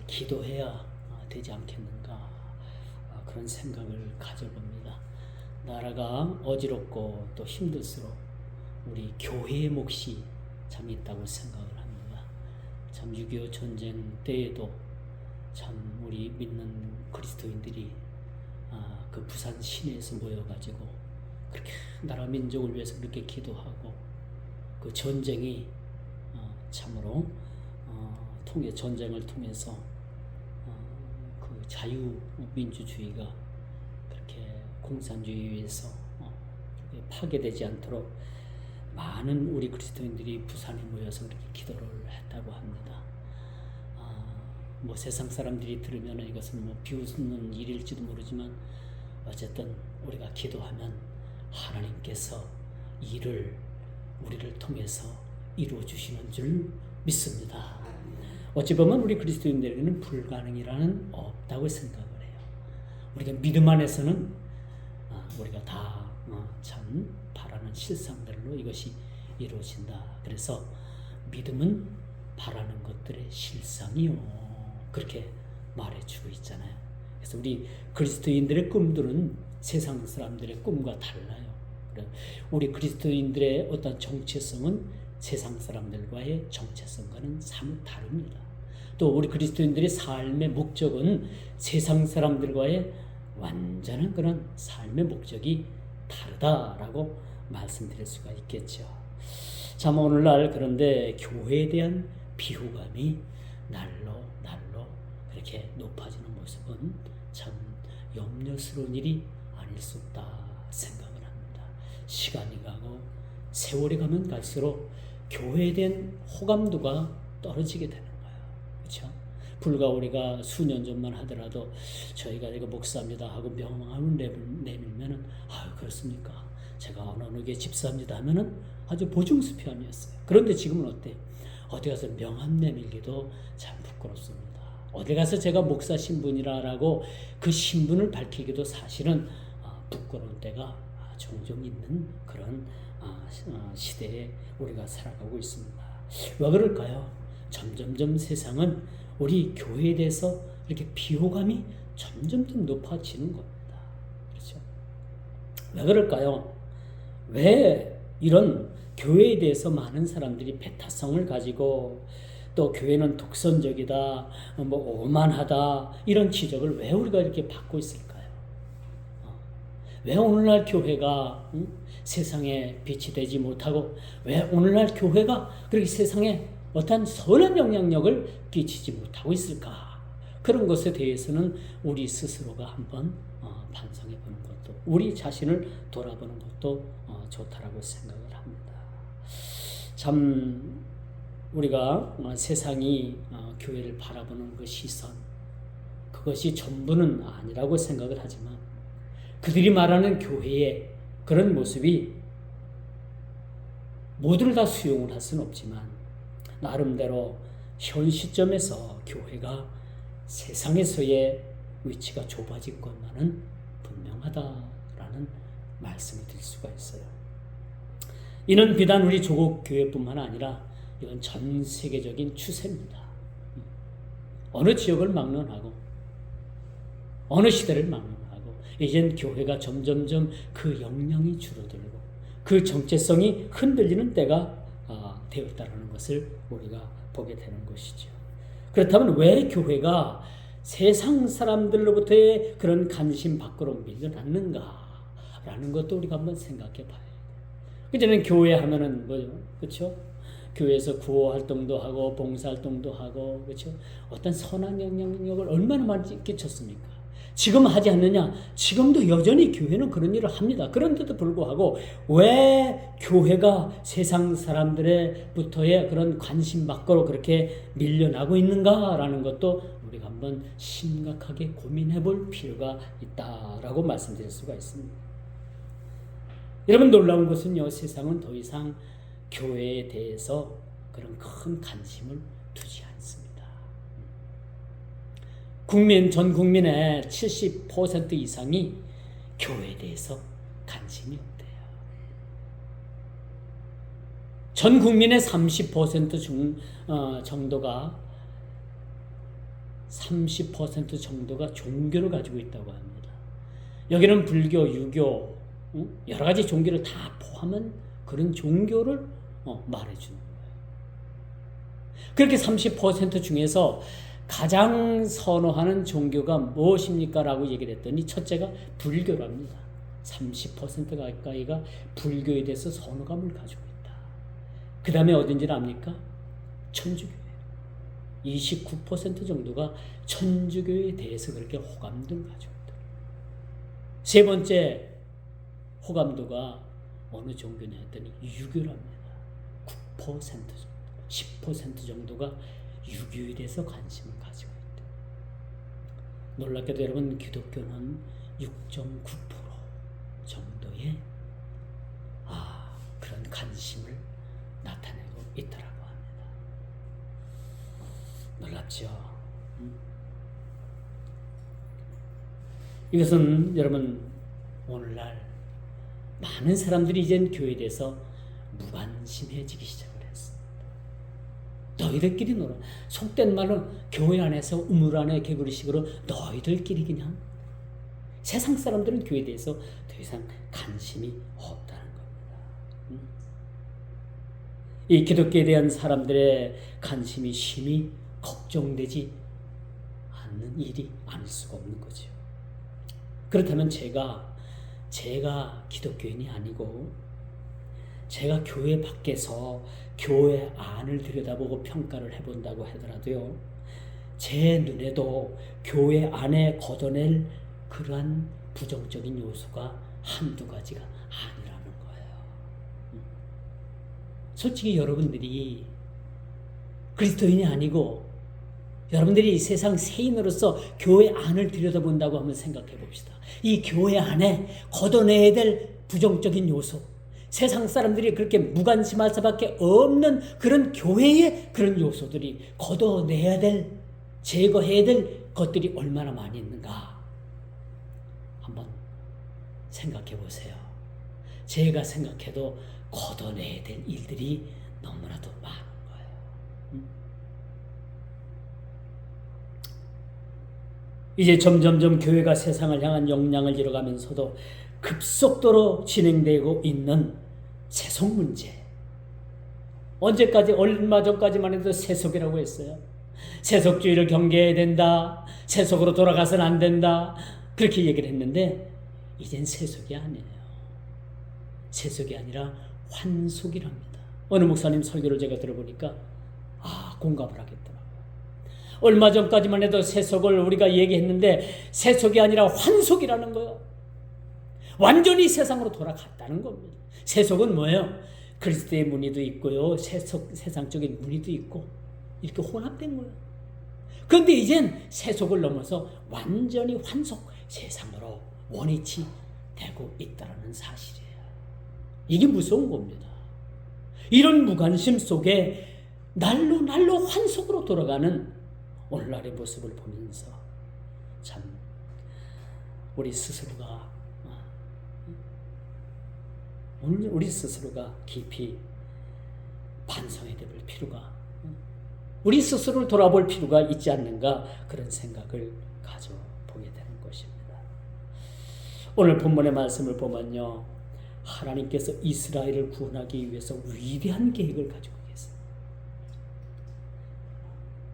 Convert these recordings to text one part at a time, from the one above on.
기도해야 되지 않겠는가, 그런 생각을 가져봅니다. 나라가 어지럽고 또 힘들수록 우리 교회의 몫이 참 있다고 생각을 합니다. 참 6.25 전쟁 때에도 참 우리 믿는 그리스도인들이 그 부산 시내에서 모여가지고 그렇게 나라 민족을 위해서 그렇게 기도하고, 그 전쟁이 참으로 전쟁을 통해서 그 자유민주주의가 그렇게 공산주의에서 파괴되지 않도록 많은 우리 그리스도인들이 부산에 모여서 그렇게 기도를 했다고 합니다. 뭐 세상 사람들이 들으면 이것은 뭐 비웃는 일일지도 모르지만, 어쨌든 우리가 기도하면 하나님께서 일을 우리를 통해서 이루어 주시는 줄 믿습니다. 어찌 보면 우리 그리스도인들에게는 불가능이라는 없다고 생각을 해요. 우리가 믿음 안에서는 우리가 다 참 바라는 실상들로 이것이 이루어진다. 그래서 믿음은 바라는 것들의 실상이요, 그렇게 말해주고 있잖아요. 그래서 우리 그리스도인들의 꿈들은 세상 사람들의 꿈과 달라요. 우리 그리스도인들의 어떤 정체성은 세상 사람들과의 정체성과는 사뭇 다릅니다. 또 우리 그리스도인들의 삶의 목적은 세상 사람들과의 완전한 그런 삶의 목적이 다르다라고 말씀드릴 수가 있겠죠. 참 오늘날 그런데 교회에 대한 비호감이 날로 그렇게 높아지는 모습은 참 염려스러운 일이 아닐 수 없다 생각을 합니다. 시간이 가고 세월이 가면 갈수록 교회에 대한 호감도가 떨어지게 되는 거예요. 그렇죠? 불과 우리가 수년 전만 하더라도 저희가 이거 목사입니다 하고 명함을 내밀면은 그렇습니까? 제가 어느 게 집사입니다 하면은 아주 보증수표함이었어요. 그런데 지금은 어때요? 어디 가서 명함 내밀기도 참 부끄럽습니다. 어디 가서 제가 목사 신분이라고 그 신분을 밝히기도 사실은 부끄러운 때가 종종 있는 그런 시대에 우리가 살아가고 있습니다. 왜 그럴까요? 점점점 세상은 우리 교회에 대해서 이렇게 비호감이 점점점 높아지는 겁니다. 그렇죠? 왜 그럴까요? 왜 이런 교회에 대해서 많은 사람들이 배타성을 가지고, 또 교회는 독선적이다, 뭐 오만하다, 이런 지적을 왜 우리가 이렇게 받고 있을까요? 왜 오늘날 교회가 세상에 빛이 되지 못하고, 왜 오늘날 교회가 그렇게 세상에 어떤 선한 영향력을 끼치지 못하고 있을까? 그런 것에 대해서는 우리 스스로가 한번 반성해 보는 것도, 우리 자신을 돌아보는 것도 좋다라고 생각을 합니다. 참 우리가 세상이 교회를 바라보는 그 시선, 그것이 전부는 아니라고 생각을 하지만, 그들이 말하는 교회의 그런 모습이 모두를 다 수용을 할 수는 없지만, 나름대로 현 시점에서 교회가 세상에서의 위치가 좁아진 것만은 분명하다라는 말씀을 드릴 수가 있어요. 이는 비단 우리 조국 교회뿐만 아니라 이건 전 세계적인 추세입니다. 어느 지역을 막론하고 어느 시대를 막론하고 이젠 교회가 점점점 그 역량이 줄어들고 그 정체성이 흔들리는 때가 되었다는 것을 우리가 보게 되는 것이죠. 그렇다면 왜 교회가 세상 사람들로부터의 그런 관심 밖으로 밀려났는가라는 것도 우리가 한번 생각해 봐야 돼요. 그전에는 교회 하면은 뭐죠? 그렇죠? 교회에서 구호 활동도 하고 봉사 활동도 하고, 그렇죠? 어떤 선한 영향력을 얼마나 많이 끼쳤습니까? 지금 하지 않느냐? 지금도 여전히 교회는 그런 일을 합니다. 그런데도 불구하고 왜 교회가 세상 사람들의부터의 그런 관심 밖으로 그렇게 밀려나고 있는가라는 것도 우리가 한번 심각하게 고민해 볼 필요가 있다라고 말씀드릴 수가 있습니다. 여러분, 놀라운 것은요, 세상은 더 이상 교회에 대해서 그런 큰 관심을 두지 않습니다. 전 국민의 70% 이상이 교회에 대해서 관심이 없대요. 전 국민의 30% 정도가 30% 정도가 종교를 가지고 있다고 합니다. 여기는 불교, 유교, 여러 가지 종교를 다 포함한 그런 종교를 말해주는 거예요. 그렇게 30% 중에서 가장 선호하는 종교가 무엇입니까? 라고 얘기를 했더니 첫째가 불교랍니다. 30% 가까이가 불교에 대해서 선호감을 가지고 있다. 그 다음에 어딘지 압니까? 천주교예요. 29% 정도가 천주교에 대해서 그렇게 호감도를 가지고 있다. 세 번째 호감도가 어느 종교냐 했더니 유교랍니다. 9% 정도, 10% 정도가 유교에 대해서 관심을 가지고 있다. 놀랍게도 여러분 기독교는 6.9% 정도의 그런 관심을 나타내고 있더라고 합니다. 놀랍죠? 이것은 여러분 오늘날 많은 사람들이 이젠 교회에 대해서 무관심해지기 시작을 했습니다. 너희들끼리 놀아. 속된 말로 교회 안에서 우물 안에 개구리식으로 너희들끼리 그냥 세상 사람들은 교회에 대해서 더 이상 관심이 없다는 겁니다. 이 기독교에 대한 사람들의 관심이 심히 걱정되지 않는 일이 아닐 수가 없는 거죠. 그렇다면 제가 기독교인이 아니고 제가 교회 밖에서 교회 안을 들여다보고 평가를 해본다고 하더라도요, 제 눈에도 교회 안에 걷어낼 그러한 부정적인 요소가 한두 가지가 아니라는 거예요. 솔직히 여러분들이 그리스도인이 아니고 여러분들이 세상 세인으로서 교회 안을 들여다본다고 한번 생각해 봅시다. 이 교회 안에 걷어내야 될 부정적인 요소, 세상 사람들이 그렇게 무관심할 수밖에 없는 그런 교회의 그런 요소들이 걷어내야 될, 제거해야 될 것들이 얼마나 많이 있는가 한번 생각해 보세요. 제가 생각해도 걷어내야 될 일들이 너무나도 많은 거예요. 이제 점점점 교회가 세상을 향한 역량을 잃어가면서도 급속도로 진행되고 있는 세속 문제. 언제까지, 얼마 전까지만 해도 세속이라고 했어요. 세속주의를 경계해야 된다. 세속으로 돌아가서는 안 된다. 그렇게 얘기를 했는데 이젠 세속이 아니에요. 세속이 아니라 환속이랍니다. 어느 목사님 설교를 제가 들어보니까 공감을 하겠더라고요. 얼마 전까지만 해도 세속을 우리가 얘기했는데 세속이 아니라 환속이라는 거예요. 완전히 세상으로 돌아갔다는 겁니다. 세속은 뭐예요? 그리스도의 무늬도 있고요, 세상적인 무늬도 있고 이렇게 혼합된 거예요. 그런데 이젠 세속을 넘어서 완전히 환속, 세상으로 원위치 되고 있다는 사실이에요. 이게 무서운 겁니다. 이런 무관심 속에 날로 환속으로 돌아가는 오늘날의 모습을 보면서 참 우리 스스로가 깊이 반성해야 될 필요가, 우리 스스로를 돌아볼 필요가 있지 않는가, 그런 생각을 가져보게 되는 것입니다. 오늘 본문의 말씀을 보면요, 하나님께서 이스라엘을 구원하기 위해서 위대한 계획을 가지고 계세요.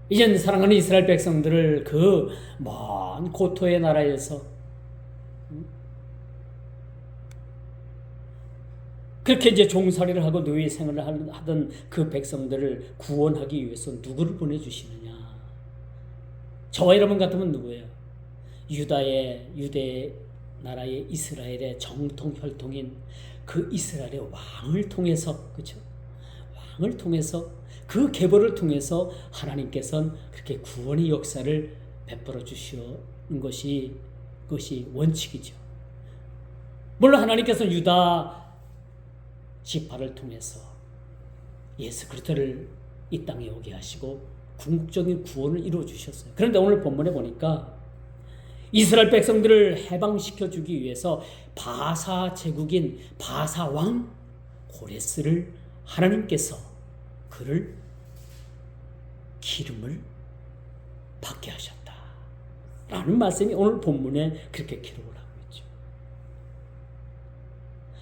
이젠 사랑하는 이스라엘 백성들을 그 먼 고토의 나라에서 그렇게 이제 종살이를 하고 노예 생활을 하던 그 백성들을 구원하기 위해서 누구를 보내주시느냐? 저와 여러분 같으면 누구예요? 유대 나라의 이스라엘의 정통 혈통인 그 이스라엘의 왕을 통해서, 그렇죠? 왕을 통해서, 그 계보를 통해서 하나님께서는 그렇게 구원의 역사를 베풀어 주시는 것이 원칙이죠. 물론 하나님께서는 유다 지파를 통해서 예수 그리스도를 이 땅에 오게 하시고 궁극적인 구원을 이루어 주셨어요. 그런데 오늘 본문에 보니까 이스라엘 백성들을 해방시켜 주기 위해서 바사 제국인 바사 왕 고레스를 하나님께서 그를 기름을 받게 하셨다. 라는 말씀이 오늘 본문에 그렇게 기록을 하고 있죠.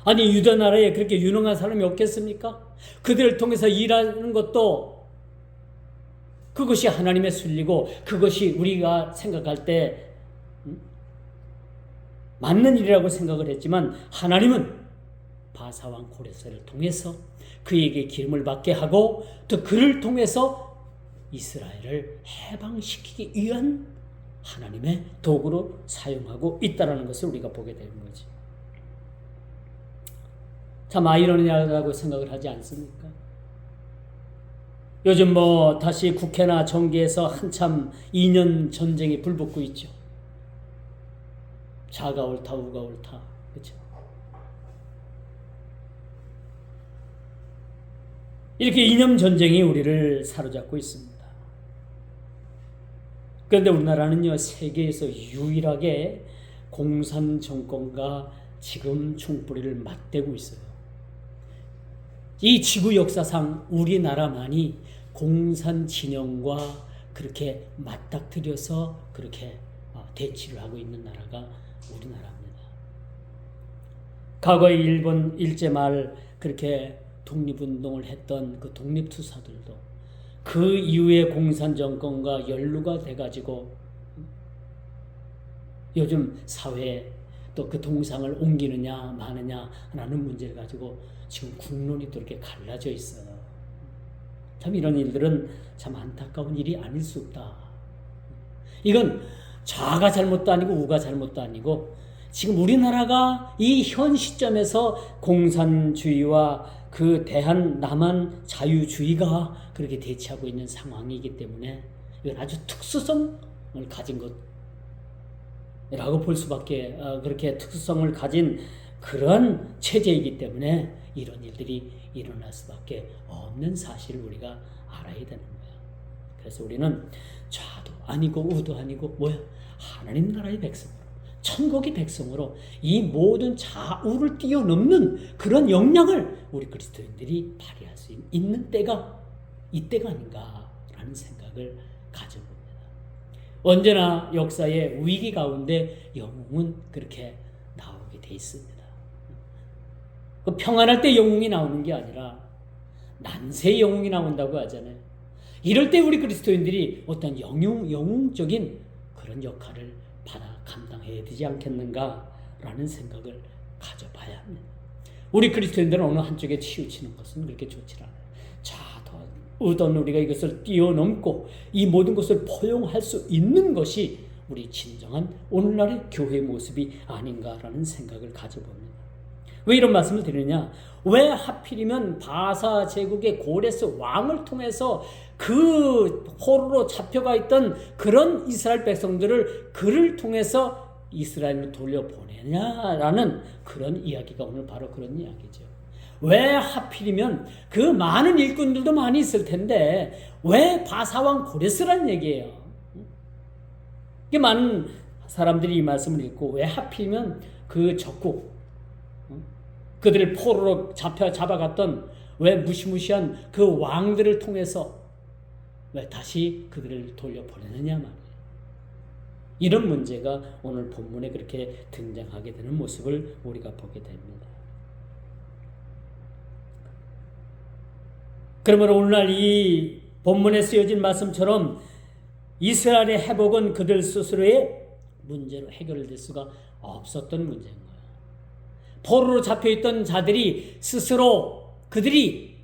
아니 유다 나라에 그렇게 유능한 사람이 없겠습니까? 그들을 통해서 일하는 것도 그것이 하나님의 순리고 그것이 우리가 생각할 때 맞는 일이라고 생각을 했지만 하나님은 바사왕 고레스를 통해서 그에게 기름을 받게 하고 또 그를 통해서 이스라엘을 해방시키기 위한 하나님의 도구로 사용하고 있다는 것을 우리가 보게 되는 거지. 참 아이러니하다고 생각을 하지 않습니까? 요즘 다시 국회나 정계에서 한참 2년 전쟁이 불붙고 있죠. 좌가 옳다 우가 옳다, 그렇죠? 이렇게 이념 전쟁이 우리를 사로잡고 있습니다. 그런데 우리나라는요, 세계에서 유일하게 공산 정권과 지금 총뿌리를 맞대고 있어요. 이 지구 역사상 우리나라만이 공산 진영과 그렇게 맞닥뜨려서 그렇게 대치를 하고 있는 나라가 우리나라입니다. 과거에 일본 일제 말 그렇게 독립운동을 했던 그 독립투사들도 그 이후에 공산 정권과 연루가 돼가지고 요즘 사회에 또 그 동상을 옮기느냐 마느냐 라는 문제를 가지고 지금 국론이 또 이렇게 갈라져 있어요. 참 이런 일들은 참 안타까운 일이 아닐 수 없다. 이건 좌가 잘못도 아니고 우가 잘못도 아니고 지금 우리나라가 이 현 시점에서 공산주의와 그 대한 남한 자유주의가 그렇게 대치하고 있는 상황이기 때문에 이건 아주 특수성을 가진 것이라고 볼 수밖에, 그렇게 특수성을 가진 그런 체제이기 때문에 이런 일들이 일어날 수밖에 없는 사실을 우리가 알아야 되는 거야. 그래서 우리는 좌도 아니고 우도 아니고 하나님 나라의 백성으로, 천국의 백성으로 이 모든 좌우를 뛰어넘는 그런 역량을 우리 그리스도인들이 발휘할 수 있는 때가 이때가 아닌가라는 생각을 가져봅니다. 언제나 역사의 위기 가운데 영웅은 그렇게 나오게 돼 있습니다. 그 평안할 때 영웅이 나오는 게 아니라 난세의 영웅이 나온다고 하잖아요. 이럴 때 우리 그리스도인들이 어떤 영웅적인 그런 역할을 받아 감당해야 되지 않겠는가라는 생각을 가져봐야 합니다. 우리 그리스도인들은 어느 한쪽에 치우치는 것은 그렇게 좋지 않아요. 우던 우리가 이것을 뛰어넘고 이 모든 것을 포용할 수 있는 것이 우리 진정한 오늘날의 교회의 모습이 아닌가라는 생각을 가져봅니다. 왜 이런 말씀을 드리느냐? 왜 하필이면 바사 제국의 고레스 왕을 통해서 그 포로로 잡혀가 있던 그런 이스라엘 백성들을 그를 통해서 이스라엘로 돌려보내냐라는 그런 이야기가 오늘 바로 그런 이야기죠. 왜 하필이면 그 많은 일꾼들도 많이 있을 텐데 왜 바사왕 고레스란 얘기예요? 이게 많은 사람들이 이 말씀을 읽고 왜 하필이면 그 적국, 그들을 포로로 잡아갔던 왜 무시무시한 그 왕들을 통해서 왜 다시 그들을 돌려보내느냐 말이에요. 이런 문제가 오늘 본문에 그렇게 등장하게 되는 모습을 우리가 보게 됩니다. 그러면 오늘날 이 본문에 쓰여진 말씀처럼 이스라엘의 회복은 그들 스스로의 문제로 해결될 수가 없었던 문제인 거예요. 포로로 잡혀있던 자들이 스스로 그들이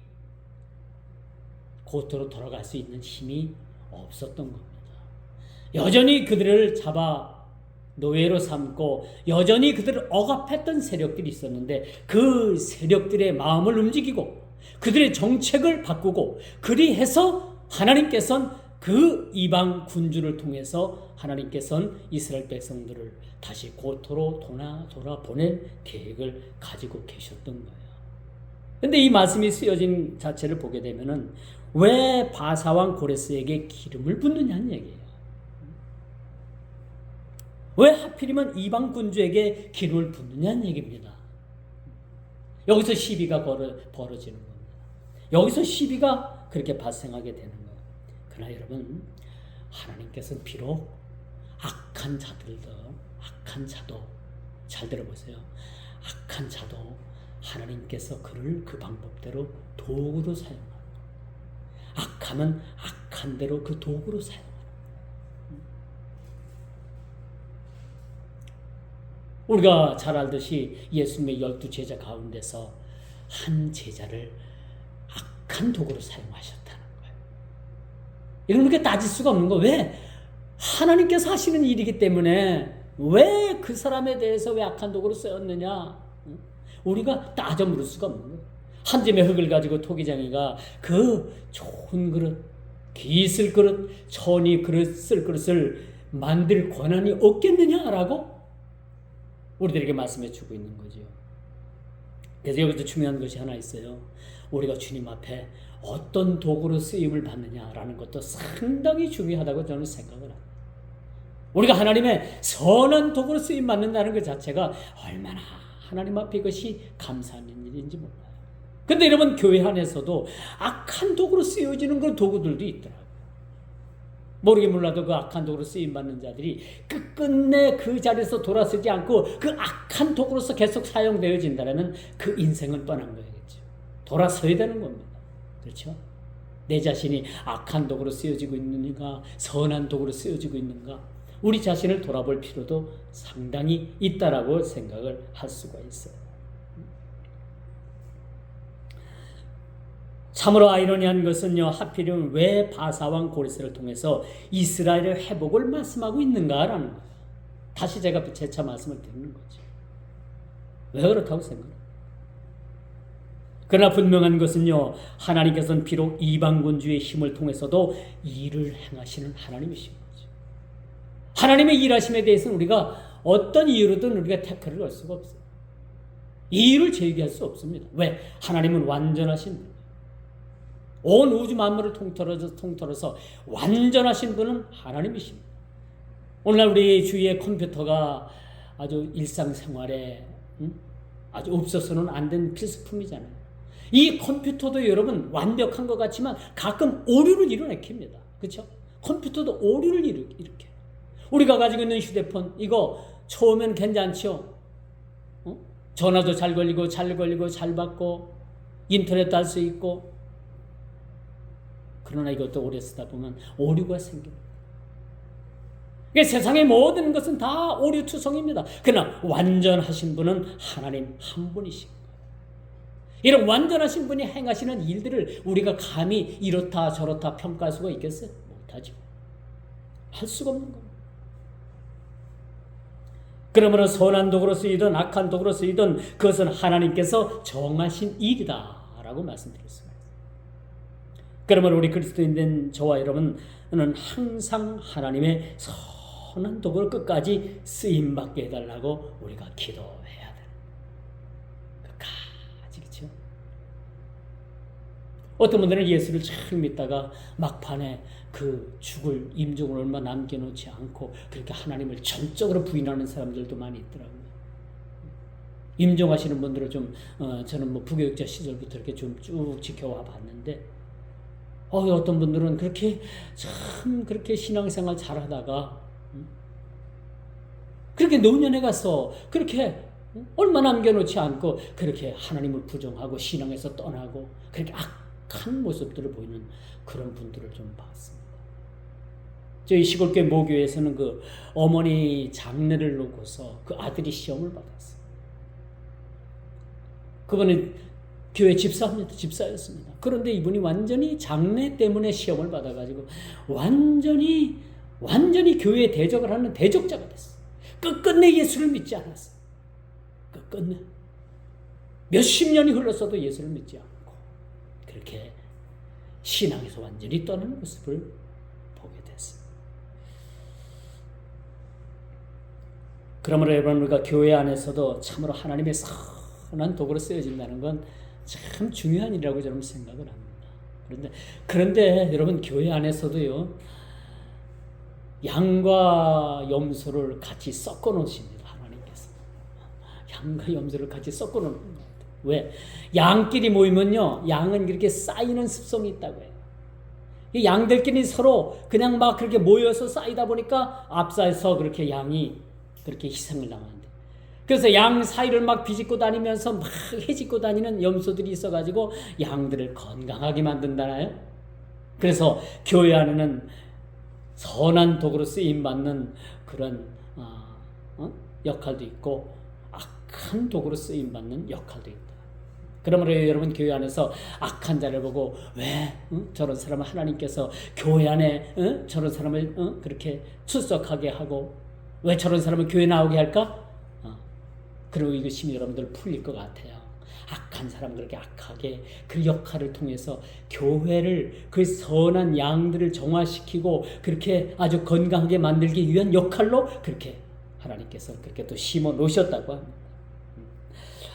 고토로 돌아갈 수 있는 힘이 없었던 겁니다. 여전히 그들을 잡아 노예로 삼고 여전히 그들을 억압했던 세력들이 있었는데 그 세력들의 마음을 움직이고 그들의 정책을 바꾸고 그리해서 하나님께서는 그 이방 군주를 통해서 하나님께서는 이스라엘 백성들을 다시 고토로 돌아보낼 계획을 가지고 계셨던 거예요. 그런데 이 말씀이 쓰여진 자체를 보게 되면은 왜 바사왕 고레스에게 기름을 붓느냐는 얘기예요. 왜 하필이면 이방 군주에게 기름을 붓느냐는 얘기입니다. 여기서 시비가 벌어지는 겁니다. 여기서 시비가 그렇게 발생하게 되는 거예요. 그러나 여러분, 하나님께서는 비록 악한 자도 잘 들어보세요. 악한 자도 하나님께서 그를 그 방법대로 도구로 사용하는 거예요. 악하면 악한 대로 그 도구로 사용하는 거예요. 우리가 잘 알듯이 예수님의 12제자 가운데서 한 제자를 악한 도구로 사용하셨다는 거예요. 이건 그렇게 따질 수가 없는 거예요. 왜? 하나님께서 하시는 일이기 때문에 왜 그 사람에 대해서 왜 악한 도구로 쓰였느냐? 우리가 따져 물을 수가 없는 거예요. 한 점의 흙을 가지고 토기장이가 그 좋은 그릇, 기슬 그릇, 천이 그릇, 쓸 그릇을 만들 권한이 없겠느냐라고 우리들에게 말씀해 주고 있는 거죠. 그래서 여기서 중요한 것이 하나 있어요. 우리가 주님 앞에 어떤 도구로 쓰임을 받느냐라는 것도 상당히 중요하다고 저는 생각을 합니다. 우리가 하나님의 선한 도구로 쓰임 받는다는 것 자체가 얼마나 하나님 앞에 이것이 감사한 일인지 몰라요. 근데 여러분, 교회 안에서도 악한 도구로 쓰여지는 그런 도구들도 있더라고요. 모르게 몰라도 그 악한 도구로 쓰임 받는 자들이 끝끝내 그 자리에서 돌아서지 않고 그 악한 도구로서 계속 사용되어진다면 그 인생은 뻔한 거겠죠. 돌아서야 되는 겁니다. 그렇죠? 내 자신이 악한 도구로 쓰여지고 있는가, 선한 도구로 쓰여지고 있는가, 우리 자신을 돌아볼 필요도 상당히 있다라고 생각을 할 수가 있어요. 참으로 아이러니한 것은요, 하필이면 왜 바사왕 고레스를 통해서 이스라엘의 회복을 말씀하고 있는가라는 거예요. 다시 제가 재차 말씀을 드리는 거죠. 왜 그렇다고 생각해요? 그러나 분명한 것은요, 하나님께서는 비록 이방군주의 힘을 통해서도 일을 행하시는 하나님이신 거죠. 하나님의 일하심에 대해서는 우리가 어떤 이유로든 우리가 태클을 걸 수가 없어요. 이유를 제기할 수 없습니다. 왜? 하나님은 완전하신 분. 온 우주 만물을 통틀어서 완전하신 분은 하나님이십니다. 오늘날 우리 주위의 컴퓨터가 아주 일상생활에 아주 없어서는 안 된 필수품이잖아요. 이 컴퓨터도 여러분 완벽한 것 같지만 가끔 오류를 일으킵니다. 그렇죠? 컴퓨터도 오류를 일으켜요. 우리가 가지고 있는 휴대폰 이거 처음엔 괜찮죠? 전화도 잘 걸리고 잘 받고 인터넷도 할 수 있고, 그러나 이것도 오래 쓰다 보면 오류가 생깁니다. 세상의 모든 것은 다 오류투성입니다. 그러나 완전하신 분은 하나님 한 분이신 거예요. 이런 완전하신 분이 행하시는 일들을 우리가 감히 이렇다 저렇다 평가할 수가 있겠어요? 못하죠. 할 수가 없는 겁니다. 그러므로 선한 도구로 쓰이든 악한 도구로 쓰이든 그것은 하나님께서 정하신 일이다 라고 말씀드렸습니다. 그러므로 우리 그리스도인된 저와 여러분은 항상 하나님의 선한 도구를 끝까지 쓰임받게 해달라고 우리가 기도해야 돼요. 끝까지. 그렇죠? 어떤 분들은 예수를 잘 믿다가 막판에 그 죽을 임종을 얼마 남겨놓지 않고 그렇게 하나님을 전적으로 부인하는 사람들도 많이 있더라고요. 임종하시는 분들을 좀 저는 뭐 부교육자 시절부터 이렇게 좀 쭉 지켜와 봤는데, 어떤 분들은 그렇게 신앙생활 잘하다가 그렇게 노년에 가서 그렇게 얼마 남겨놓지 않고 그렇게 하나님을 부정하고 신앙에서 떠나고 그렇게 악한 모습들을 보이는 그런 분들을 좀 봤습니다. 저희 시골교회 모교에서는 그 어머니 장례를 놓고서 그 아들이 시험을 받았어요. 그분은 교회 집사였습니다. 그런데 이분이 완전히 장례 때문에 시험을 받아가지고 완전히 교회에 대적을 하는 대적자가 됐어요. 끝끝내 예수를 믿지 않았어요. 끝끝내. 몇십 년이 흘렀어도 예수를 믿지 않고 그렇게 신앙에서 완전히 떠나는 모습을 보게 됐어요. 그러므로 여러분, 우리가 교회 안에서도 참으로 하나님의 선한 도구로 쓰여진다는 건 참 중요한 일이라고 저는 생각을 합니다. 그런데 여러분, 교회 안에서도요, 양과 염소를 같이 섞어 놓으십니다. 하나님께서 양과 염소를 같이 섞어 놓는 거예요. 왜? 양끼리 모이면요, 양은 이렇게 쌓이는 습성이 있다고 해요. 이 양들끼리 서로 그냥 막 그렇게 모여서 쌓이다 보니까 앞서서 그렇게 양이 그렇게 희생을 당하는데, 그래서 양 사이를 막 비집고 다니면서 막 헤집고 다니는 염소들이 있어가지고 양들을 건강하게 만든다나요? 그래서 교회 안에는 선한 도구로 쓰임받는 그런 역할도 있고 악한 도구로 쓰임받는 역할도 있다. 그러므로 여러분, 교회 안에서 악한 자를 보고 왜 저런 사람을 하나님께서 교회 안에 저런 사람을 그렇게 출석하게 하고 왜 저런 사람을 교회 나오게 할까? 그리고 이것이 여러분들 풀릴 것 같아요. 악한 사람, 그렇게 악하게 그 역할을 통해서 교회를, 그 선한 양들을 정화시키고 그렇게 아주 건강하게 만들기 위한 역할로 그렇게 하나님께서 그렇게 또 심어 놓으셨다고 합니다.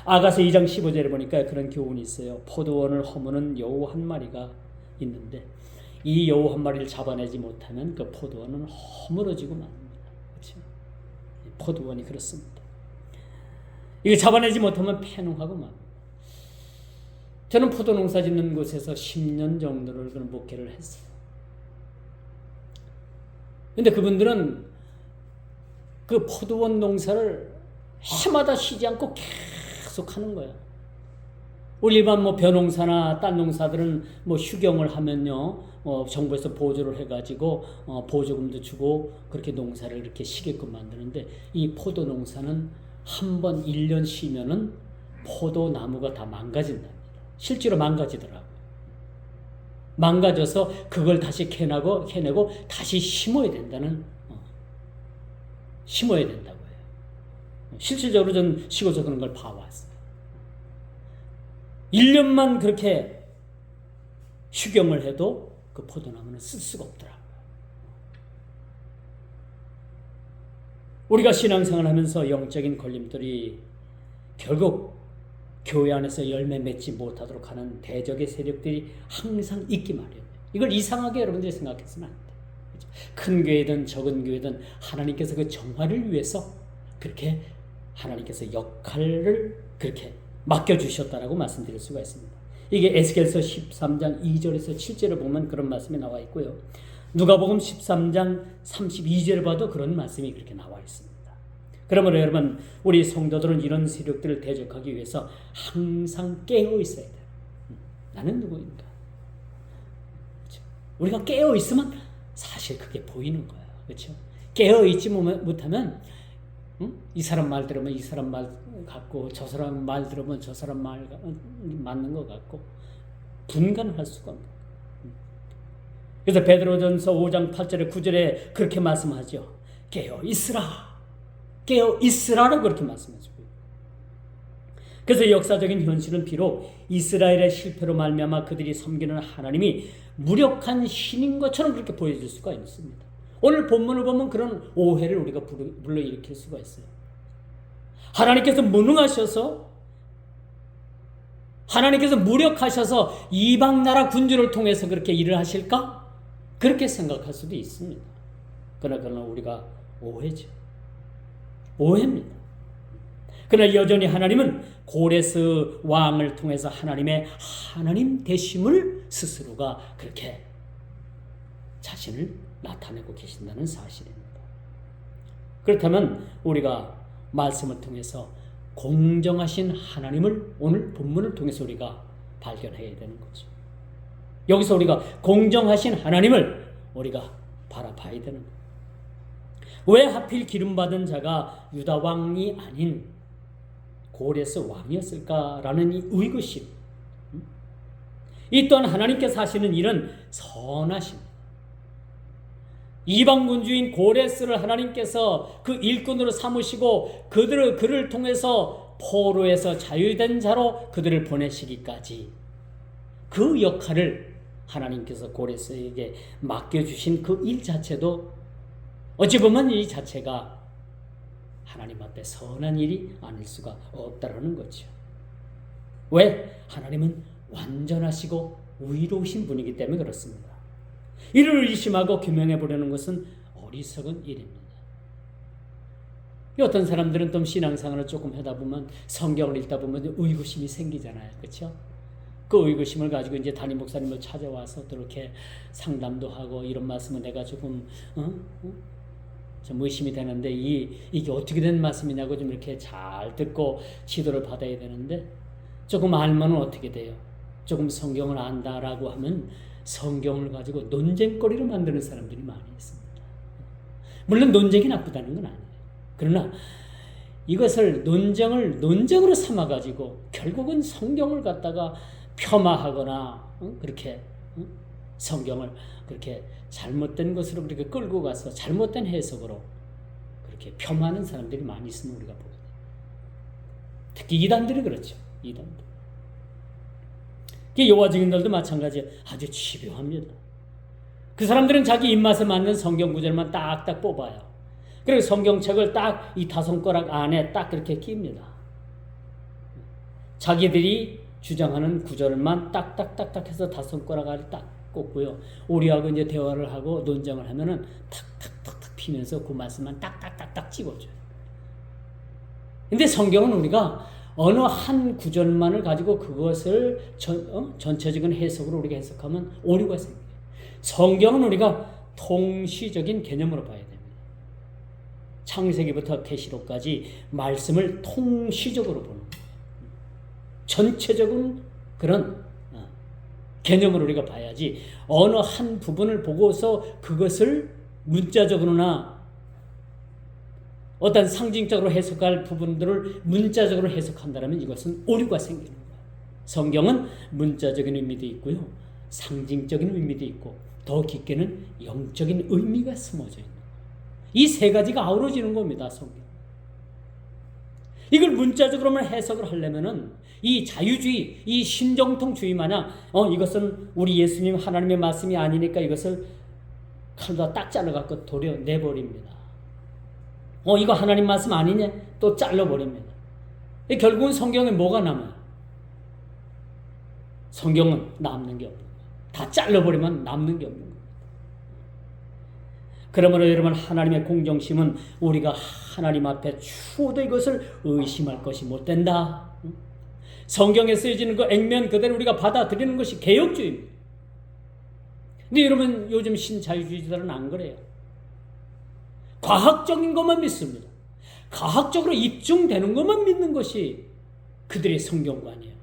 아가서 2장 15절에 보니까 그런 교훈이 있어요. 포도원을 허무는 여우 한 마리가 있는데 이 여우 한 마리를 잡아내지 못하면 그 포도원은 허물어지고 맙니다. 그렇죠? 포도원이 그렇습니다. 이거 잡아내지 못하면 패농하고 맙니다. 저는 포도 농사 짓는 곳에서 10년 정도를 그런 목회를 했어요. 근데 그분들은 그 포도원 농사를 해마다 쉬지 않고 계속 하는 거예요. 우리 일반 벼농사나 딴 농사들은 휴경을 하면요, 정부에서 보조를 해가지고 보조금도 주고 그렇게 농사를 이렇게 쉬게끔 만드는데, 이 포도 농사는 한 번 1년 쉬면은 포도나무가 다 망가진답니다. 실제로 망가지더라고요. 망가져서 그걸 다시 캐내고 다시 심어야 된다고 해요. 실질적으로 전 시골에서 그런 걸 봐왔어요. 1년만 그렇게 휴경을 해도 그 포도나무는 쓸 수가 없더라고요. 우리가 신앙생활을 하면서 영적인 걸림돌이 결국 교회 안에서 열매 맺지 못하도록 하는 대적의 세력들이 항상 있기 마련이에요. 이걸 이상하게 여러분들이 생각해서는 안 돼요. 큰 교회든 적은 교회든 하나님께서 그 정화를 위해서 그렇게 하나님께서 역할을 그렇게 맡겨주셨다라고 말씀드릴 수가 있습니다. 이게 에스겔서 13장 2절에서 7절을 보면 그런 말씀이 나와 있고요. 누가복음 13장 32절을 봐도 그런 말씀이 그렇게 나와 있습니다. 그러므로 여러분, 우리 성도들은 이런 세력들을 대적하기 위해서 항상 깨어 있어야 돼요. 나는 누구인가? 그렇죠? 우리가 깨어 있으면 사실 그게 보이는 거예요. 그렇죠? 깨어 있지 못하면 이 사람 말 들으면 이 사람 말 같고 저 사람 말 들으면 저 사람 말 맞는 것 같고 분간을 할 수가 없는 거예요. 그래서 베드로전서 5장 8절에 9절에 그렇게 말씀하죠. 깨어 있으라. 깨어 있으라라고 그렇게 말씀하죠. 그래서 역사적인 현실은 비록 이스라엘의 실패로 말미암아 그들이 섬기는 하나님이 무력한 신인 것처럼 그렇게 보여줄 수가 있습니다. 오늘 본문을 보면 그런 오해를 우리가 불러일으킬 수가 있어요. 하나님께서 무능하셔서, 하나님께서 무력하셔서 이방 나라 군주를 통해서 그렇게 일을 하실까? 그렇게 생각할 수도 있습니다. 그러나 우리가 오해죠. 오해입니다. 그러나 여전히 하나님은 고레스 왕을 통해서 하나님의 하나님 되심을 스스로가 그렇게 자신을 나타내고 계신다는 사실입니다. 그렇다면 우리가 말씀을 통해서 공정하신 하나님을 오늘 본문을 통해서 우리가 발견해야 되는 거죠. 여기서 우리가 공정하신 하나님을 우리가 바라봐야 되는 거예요. 왜 하필 기름받은 자가 유다 왕이 아닌 고레스 왕이었을까라는 이 의구심. 이 또한 하나님께서 하시는 일은 선하십니다. 이방 군주인 고레스를 하나님께서 그 일꾼으로 삼으시고 그를 통해서 포로에서 자유된 자로 그들을 보내시기까지 그 역할을 하나님께서 고레스에게 맡겨주신 그 일 자체도 어찌 보면 이 자체가 하나님 앞에 선한 일이 아닐 수가 없다라는 거죠. 왜? 하나님은 완전하시고 의로우신 분이기 때문에 그렇습니다. 이를 의심하고 규명해 보려는 것은 어리석은 일입니다. 어떤 사람들은 또 신앙생활을 조금 하다 보면 성경을 읽다 보면 의구심이 생기잖아요. 그렇죠? 그 의구심을 가지고 이제 담임 목사님을 찾아와서 또 이렇게 상담도 하고 이런 말씀은 내가 조금 좀 의심이 되는데 이게 어떻게 된 말씀이냐고 좀 이렇게 잘 듣고 지도를 받아야 되는데 조금 알면 어떻게 돼요? 조금 성경을 안다라고 하면 성경을 가지고 논쟁거리로 만드는 사람들이 많이 있습니다. 물론 논쟁이 나쁘다는 건 아니에요. 그러나 이것을 논쟁으로 삼아가지고 결국은 성경을 갖다가 폄하하거나 그렇게 성경을 그렇게 잘못된 것으로 그렇게 끌고 가서 잘못된 해석으로 그렇게 폄하하는 사람들이 많이 있으면 우리가 보거든요. 특히 이단들이 그렇죠. 이단들. 여호와 증인들도 마찬가지예요. 아주 집요합니다. 그 사람들은 자기 입맛에 맞는 성경 구절만 딱딱 뽑아요. 그리고 성경책을 딱 이 다손가락 안에 딱 그렇게 낍니다. 자기들이 주장하는 구절만 딱딱딱딱 해서 다손가락 안에 딱 꽂고요. 우리하고 이제 대화를 하고 논쟁을 하면은 탁탁탁탁 피면서 그 말씀만 딱딱딱딱 찍어줘요. 근데 성경은 우리가 어느 한 구절만을 가지고 그것을 전체적인 해석으로 우리가 해석하면 오류가 생겨요. 성경은 우리가 통시적인 개념으로 봐야 됩니다. 창세기부터 계시록까지 말씀을 통시적으로 보는 거예요. 전체적인 그런 개념으로 우리가 봐야지 어느 한 부분을 보고서 그것을 문자적으로나 어떤 상징적으로 해석할 부분들을 문자적으로 해석한다면 이것은 오류가 생기는 거예요. 성경은 문자적인 의미도 있고요. 상징적인 의미도 있고 더 깊게는 영적인 의미가 숨어져 있는 이 세 가지가 아우러지는 겁니다. 성경. 이걸 문자적으로만 해석을 하려면은 이 자유주의, 이 신정통주의 마냥 이것은 우리 예수님 하나님의 말씀이 아니니까 이것을 칼로 딱 잘라갖고 도려 내버립니다. 이거 하나님 말씀 아니냐? 또 잘라버립니다. 결국은 성경에 뭐가 남아요? 성경은 남는 게 없는 거예요. 다 잘라버리면 남는 게 없는 거예요. 그러므로 여러분 하나님의 공정심은 우리가 하나님 앞에 추호도 이것을 의심할 것이 못 된다. 성경에 쓰여지는 그 액면 그대로 우리가 받아들이는 것이 개혁주의입니다. 근데 여러분 요즘 신자유주의자들은 안 그래요. 과학적인 것만 믿습니다. 과학적으로 입증되는 것만 믿는 것이 그들의 성경관이에요.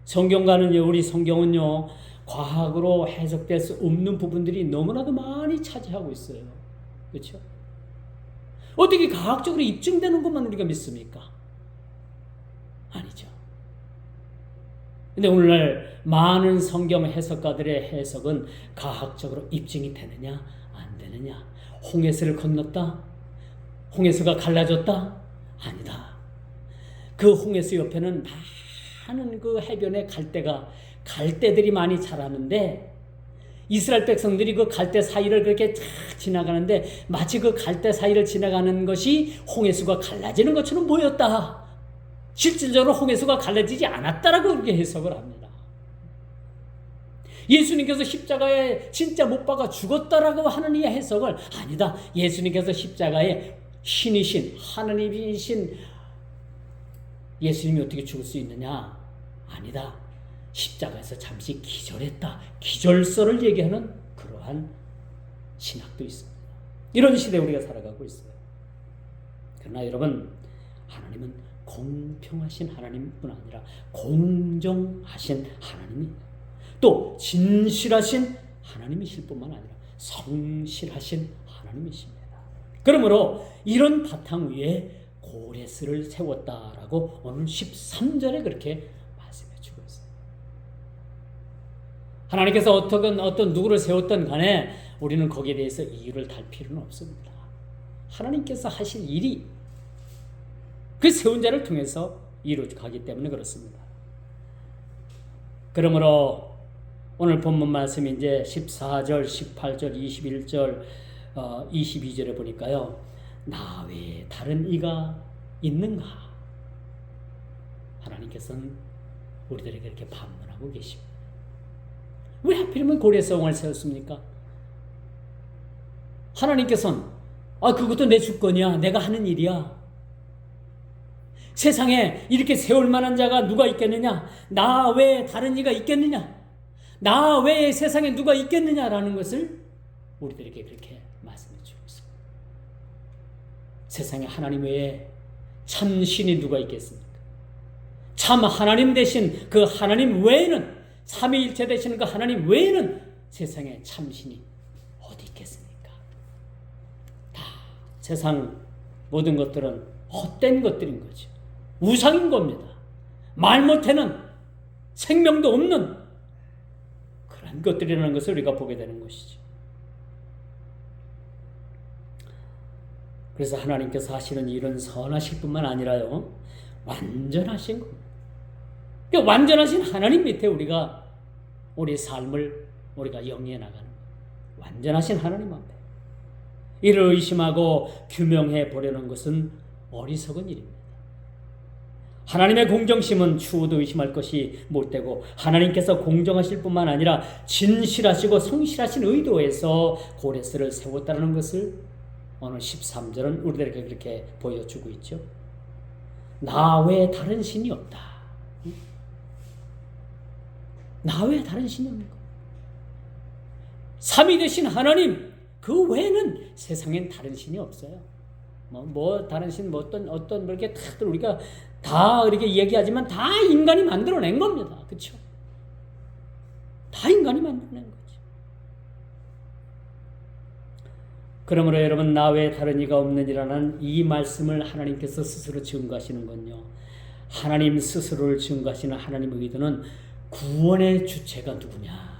성경관은요, 우리 성경은요, 과학으로 해석될 수 없는 부분들이 너무나도 많이 차지하고 있어요. 그렇죠? 어떻게 과학적으로 입증되는 것만 우리가 믿습니까? 아니죠. 근데 오늘날 많은 성경 해석가들의 해석은 과학적으로 입증이 되느냐 안 되느냐, 홍해수를 건넜다, 홍해수가 갈라졌다, 아니다. 그 홍해수 옆에는 많은 그 해변에 갈대들이 많이 자라는데 이스라엘 백성들이 그 갈대 사이를 그렇게 쫙 지나가는데 마치 그 갈대 사이를 지나가는 것이 홍해수가 갈라지는 것처럼 보였다. 실질적으로 홍해수가 갈라지지 않았다라고 그렇게 해석을 합니다. 예수님께서 십자가에 진짜 못 박아 죽었다라고 하는 이 해석을 아니다. 예수님께서 십자가에 신이신 하느님이신 예수님이 어떻게 죽을 수 있느냐? 아니다. 십자가에서 잠시 기절했다. 기절설을 얘기하는 그러한 신학도 있습니다. 이런 시대에 우리가 살아가고 있어요. 그러나 여러분, 하나님은 공평하신 하나님뿐 아니라 공정하신 하나님입니다. 또 진실하신 하나님이실 뿐만 아니라 성실하신 하나님이십니다. 그러므로 이런 바탕 위에 고레스를 세웠다라고 오늘 13절에 그렇게 말씀해 주고 있어요. 하나님께서 어떤 누구를 세웠던 간에 우리는 거기에 대해서 이유를 달 필요는 없습니다. 하나님께서 하실 일이 그 세운 자를 통해서 이루어가기 때문에 그렇습니다. 그러므로 오늘 본문 말씀이 이제 14절, 18절, 21절, 22절에 보니까요. 나 외에 다른 이가 있는가? 하나님께서는 우리들에게 이렇게 반문하고 계십니다. 왜 하필이면 고레스왕을 세웠습니까? 하나님께서는 그것도 내 주권이야. 내가 하는 일이야. 세상에 이렇게 세울 만한 자가 누가 있겠느냐? 나 외에 다른 이가 있겠느냐? 나 외에 세상에 누가 있겠느냐라는 것을 우리들에게 그렇게 말씀해 주고 있습니다. 세상에 하나님 외에 참 신이 누가 있겠습니까? 참 하나님 대신 그 하나님 외에는, 삼위일체 되시는 그 하나님 외에는 세상에 참 신이 어디 있겠습니까? 다 세상 모든 것들은 헛된 것들인 거죠. 우상인 겁니다. 말 못해는 생명도 없는 그런 것들이라는 것을 우리가 보게 되는 것이죠. 그래서 하나님께서 하시는 일은 선하실 뿐만 아니라요, 완전하신 겁니다. 그러니까 완전하신 하나님 밑에 우리가 우리 삶을 우리가 영위해 나가는 거예요. 완전하신 하나님 앞에 이를 의심하고 규명해 보려는 것은 어리석은 일입니다. 하나님의 공정심은 추후도 의심할 것이 못되고, 하나님께서 공정하실 뿐만 아니라 진실하시고 성실하신 의도에서 고레스를 세웠다는 것을 오늘 13절은 우리들에게 그렇게 보여주고 있죠. 나 외에 다른 신이 없다. 나 외에 다른 신이 없는 것. 삼위 되신 하나님 그 외에는 세상엔 다른 신이 없어요. 다른 신, 어떤 그렇게 다들 우리가 다 이렇게 얘기하지만 다 인간이 만들어낸 겁니다. 그렇죠? 다 인간이 만들어낸 거죠. 그러므로 여러분, 나 외에 다른 이가 없느니라는 이 말씀을 하나님께서 스스로 증거하시는 건요, 하나님 스스로를 증거하시는 하나님의 의도는 구원의 주체가 누구냐?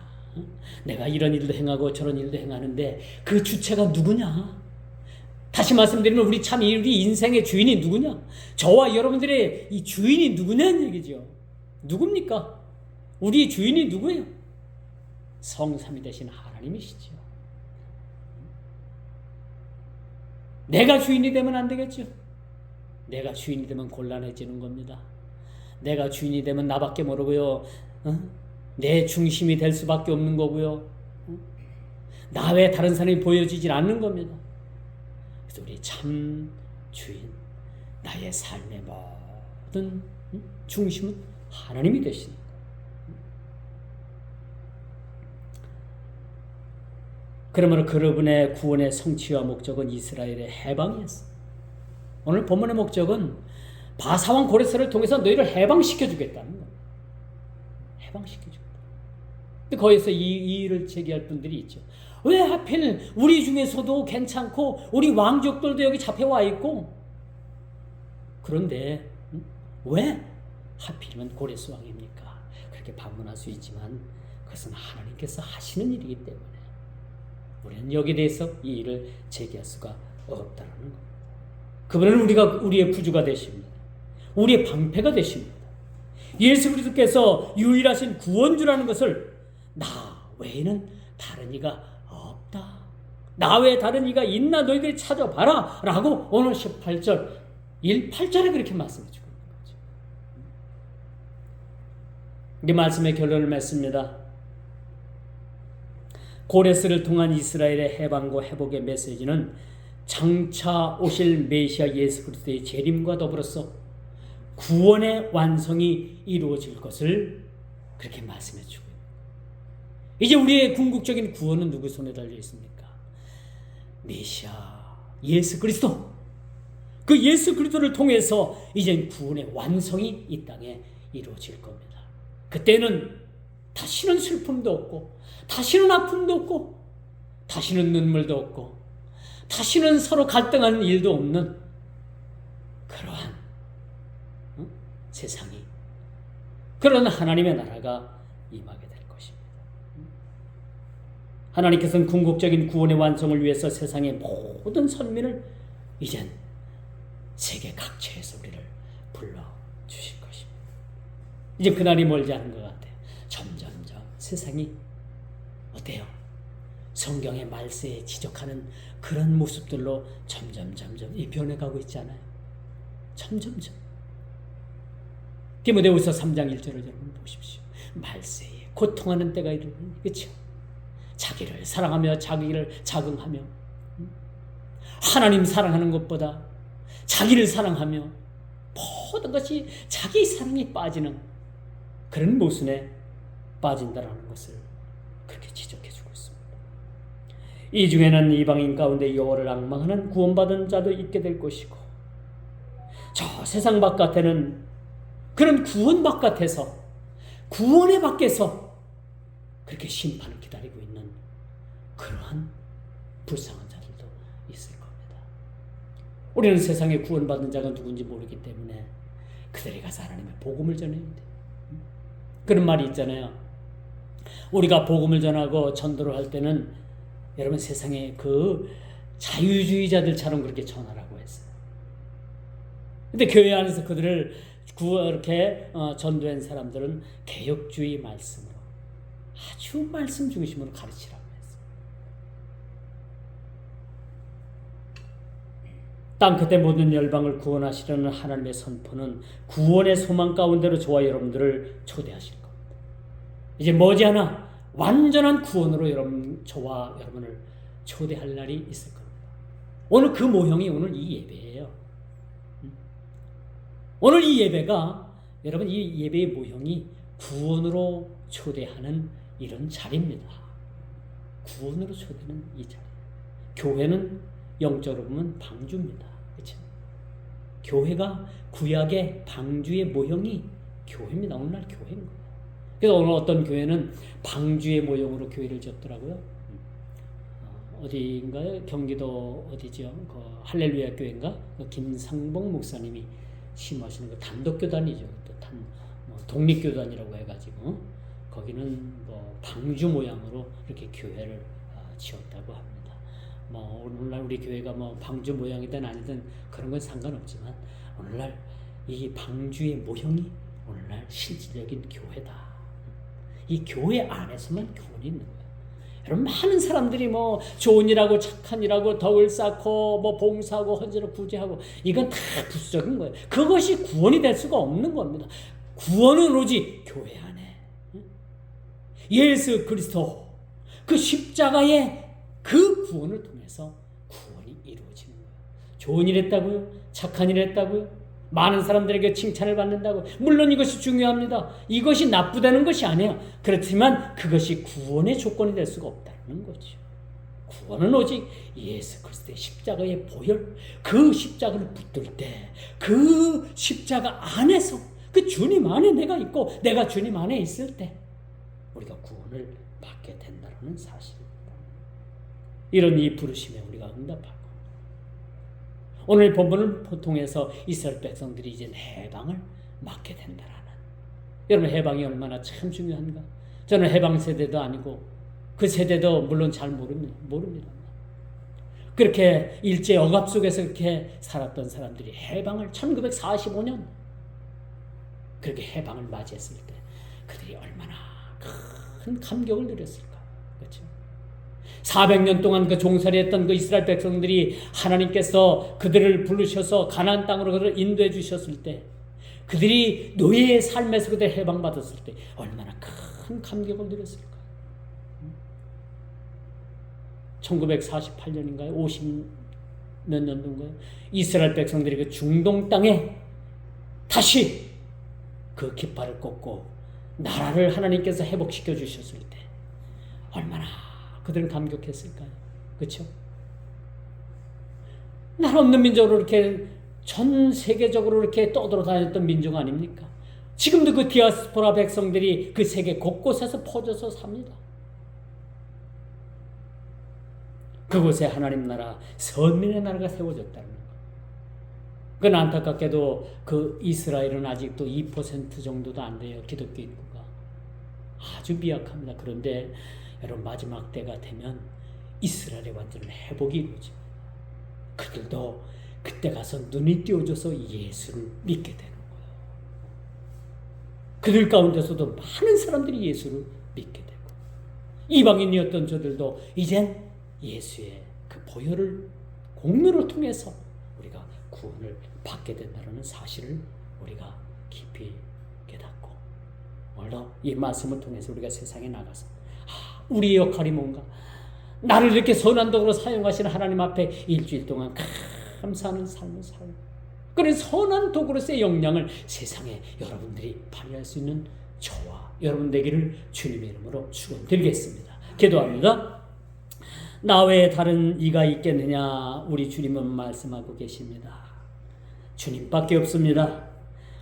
내가 이런 일도 행하고 저런 일도 행하는데 그 주체가 누구냐? 다시 말씀드리면 우리 인생의 주인이 누구냐? 저와 여러분들의 이 주인이 누구냐는 얘기죠. 누굽니까? 우리 주인이 누구예요? 성삼위 되신 하나님이시죠. 내가 주인이 되면 안 되겠죠. 내가 주인이 되면 곤란해지는 겁니다. 내가 주인이 되면 나밖에 모르고요, 내 중심이 될 수밖에 없는 거고요, 나 외에 다른 사람이 보여지질 않는 겁니다. 그래서 우리 참 주인, 나의 삶의 모든 중심은 하나님이 되시니까. 그러므로 그분의 구원의 성취와 목적은 이스라엘의 해방이었어요. 오늘 본문의 목적은 바사왕 고레스를 통해서 너희를 해방시켜 주겠다는 거예요. 해방시켜 주겠다. 근데 거기서 이 일을 제기할 분들이 있죠. 왜 하필 우리 중에서도 괜찮고 우리 왕족들도 여기 잡혀와 있고, 그런데 왜 하필이면 고레스 왕입니까? 그렇게 반문할 수 있지만 그것은 하나님께서 하시는 일이기 때문에 우리는 여기에 대해서 이 일을 제기할 수가 없다는 겁니다. 그분은 우리의 구주가 되십니다. 우리의 방패가 되십니다. 예수 그리스도께서 유일하신 구원주라는 것을 나 외에는 다른 이가 없다. 나 외에 다른 이가 있나 너희들이 찾아봐라 라고 오늘 18절 8절에 그렇게 말씀해 주고 있는 거죠. 이 말씀의 결론을 맺습니다. 고레스를 통한 이스라엘의 해방과 회복의 메시지는 장차 오실 메시아 예수 그리스도의 재림과 더불어서 구원의 완성이 이루어질 것을 그렇게 말씀해 주고, 이제 우리의 궁극적인 구원은 누구 손에 달려 있습니까? 메시아 예수 그리스도. 그 예수 그리스도를 통해서 이제 구원의 완성이 이 땅에 이루어질 겁니다. 그때는 다시는 슬픔도 없고, 다시는 아픔도 없고, 다시는 눈물도 없고, 다시는 서로 갈등하는 일도 없는 그러한 세상이, 그런 하나님의 나라가 임하게 될 것입니다. 하나님께서는 궁극적인 구원의 완성을 위해서 세상의 모든 선민을 이젠 세계 각처에서 우리를 불러주실 것입니다. 이제 그날이 멀지 않은 것 같아요. 점점점 세상이 어때요? 성경의 말세에 지적하는 그런 모습들로 점점 이 변해가고 있지 않아요? 점점점. 디모데후서 3장 1절을 여러분 보십시오. 말세에 고통하는 때가 이르니, 그렇죠? 자기를 사랑하며 자기를 자긍하며, 하나님 사랑하는 것보다 자기를 사랑하며 모든 것이 자기 사랑에 빠지는 그런 모순에 빠진다라는 것을 그렇게 지적해주고 있습니다. 이 중에는 이방인 가운데 여호와를 앙망하는 구원받은 자도 있게 될 것이고, 저 세상 바깥에는 그런 구원 바깥에서, 구원의 밖에서 그렇게 심판을 기다리고 있는 그러한 불쌍한 자들도 있을 겁니다. 우리는 세상에 구원받은 자가 누군지 모르기 때문에 그들이 가서 하나님의 복음을 전해야 돼요. 그런 말이 있잖아요. 우리가 복음을 전하고 전도를 할 때는 여러분 세상에 그 자유주의자들처럼 그렇게 전하라고 했어요. 근데 교회 안에서 그들을 그렇게 전도한 사람들은 개혁주의 말씀으로, 아주 말씀 중심으로 가르치라고 했어요. 땅 끝에 모든 열방을 구원하시려는 하나님의 선포는 구원의 소망 가운데로 저와 여러분들을 초대하실 겁니다. 이제 머지않아 완전한 구원으로 저와 여러분을 초대할 날이 있을 겁니다. 오늘 그 모형이 오늘 이 예배예요. 오늘 이 예배가, 여러분 이 예배의 모형이 구원으로 초대하는 이런 자리입니다. 구원으로 초대하는 이 자리. 교회는 영적으로 보면 방주입니다. 그렇죠? 교회가 구약의 방주의 모형이 교회입니다. 오늘날 교회인 거예요. 그래서 오늘 어떤 교회는 방주의 모형으로 교회를 지었더라고요. 어디인가요? 경기도 어디죠? 그 할렐루야 교회인가? 그 김상봉 목사님이 심하시는 그 단독교단이죠. 또 독립교단이라고 해가지고 거기는 뭐 방주 모양으로 이렇게 교회를 지었다고 합니다. 뭐 오늘날 우리 교회가 뭐 방주 모양이든 아니든 그런 건 상관없지만 오늘날 이 방주의 모형이 오늘날 실질적인 교회다. 이 교회 안에서만 구원이 있는 거예요. 여러분 많은 사람들이 뭐 좋은 일하고 착한 일하고 덕을 쌓고 뭐 봉사하고 헌신을 구제하고 이건 다 부수적인 거예요. 그것이 구원이 될 수가 없는 겁니다. 구원은 오직 교회 안에 예수 그리스도 그 십자가의 그 구원을 통해서 구원이 이루어지는 거예요. 좋은 일 했다고요? 착한 일 했다고요? 많은 사람들에게 칭찬을 받는다고. 물론 이것이 중요합니다. 이것이 나쁘다는 것이 아니에요. 그렇지만 그것이 구원의 조건이 될 수가 없다는 거죠. 구원은 오직 예수 그리스도의 십자가의 보혈, 그 십자가를 붙들 때 그 십자가 안에서 그 주님 안에 내가 있고 내가 주님 안에 있을 때 우리가 구원을 받게 된다는 사실입니다. 이런 이 부르심에 우리가 응답하고 오늘 본문을 통해서 이스라엘 백성들이 이제 해방을 맞게 된다라는. 여러분 해방이 얼마나 참 중요한가? 저는 해방 세대도 아니고 그 세대도 물론 잘 모릅니다. 그렇게 일제 억압 속에서 그렇게 살았던 사람들이 해방을 1945년 그렇게 해방을 맞이했을 때 그들이 얼마나 큰 감격을 누렸을까? 그렇죠? 400년 동안 그 종살이했던 그 이스라엘 백성들이 하나님께서 그들을 부르셔서 가나안 땅으로 그들을 인도해 주셨을 때 그들이 노예의 삶에서 그들 해방받았을 때 얼마나 큰 감격을 누렸을까? 1948년인가요? 50 몇 년도인가요? 이스라엘 백성들이 그 중동 땅에 다시 그 깃발을 꽂고 나라를 하나님께서 회복시켜 주셨을 때 얼마나 그들은 감격했을까요? 그렇죠? 나라 없는 민족으로 이렇게 전 세계적으로 이렇게 떠돌아다녔던 민족 아닙니까? 지금도 그 디아스포라 백성들이 그 세계 곳곳에서 퍼져서 삽니다. 그곳에 하나님 나라, 선민의 나라가 세워졌다는 것. 그건 안타깝게도 그 이스라엘은 아직도 2% 정도도 안 돼요. 기독교 인구가. 아주 미약합니다. 그런데 여러분 마지막 때가 되면 이스라엘의 완전한 회복이 이루어집니다. 그들도 그때 가서 눈이 띄어져서 예수를 믿게 되는 거예요. 그들 가운데서도 많은 사람들이 예수를 믿게 되고 이방인이었던 저들도 이젠 예수의 그 보혈을 공로를 통해서 우리가 구원을 받게 된다는 사실을 우리가 깊이 깨닫고 오늘도 이 말씀을 통해서 우리가 세상에 나가서 우리의 역할이 뭔가 나를 이렇게 선한 도구로 사용하시는 하나님 앞에 일주일 동안 감사하는 삶을 살고 그런 선한 도구로서의 역량을 세상에 여러분들이 발휘할 수 있는 저와 여러분 되기를 주님의 이름으로 축원드리겠습니다. 기도합니다. 나 외에 다른 이가 있겠느냐? 우리 주님은 말씀하고 계십니다. 주님밖에 없습니다.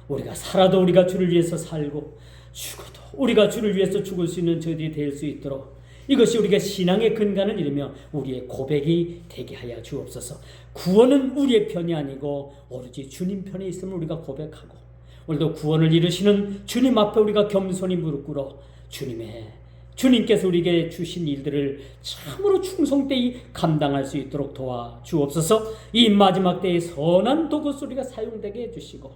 우리가 살아도 우리가 주를 위해서 살고 죽어도 우리가 주를 위해서 죽을 수 있는 저들이 될 수 있도록 이것이 우리가 신앙의 근간을 이루며 우리의 고백이 되게 하여 주옵소서. 구원은 우리의 편이 아니고 오로지 주님 편에 있음을 우리가 고백하고 오늘도 구원을 이루시는 주님 앞에 우리가 겸손히 무릎 꿇어 주님께서 우리에게 주신 일들을 참으로 충성되이 감당할 수 있도록 도와 주옵소서. 이 마지막 때에 선한 도구로 우리가 사용되게 해주시고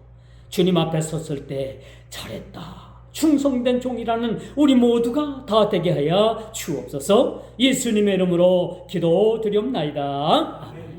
주님 앞에 섰을 때 잘했다, 충성된 종이라는 우리 모두가 다 되게 하여 주옵소서. 예수님의 이름으로 기도드리옵나이다. 아멘.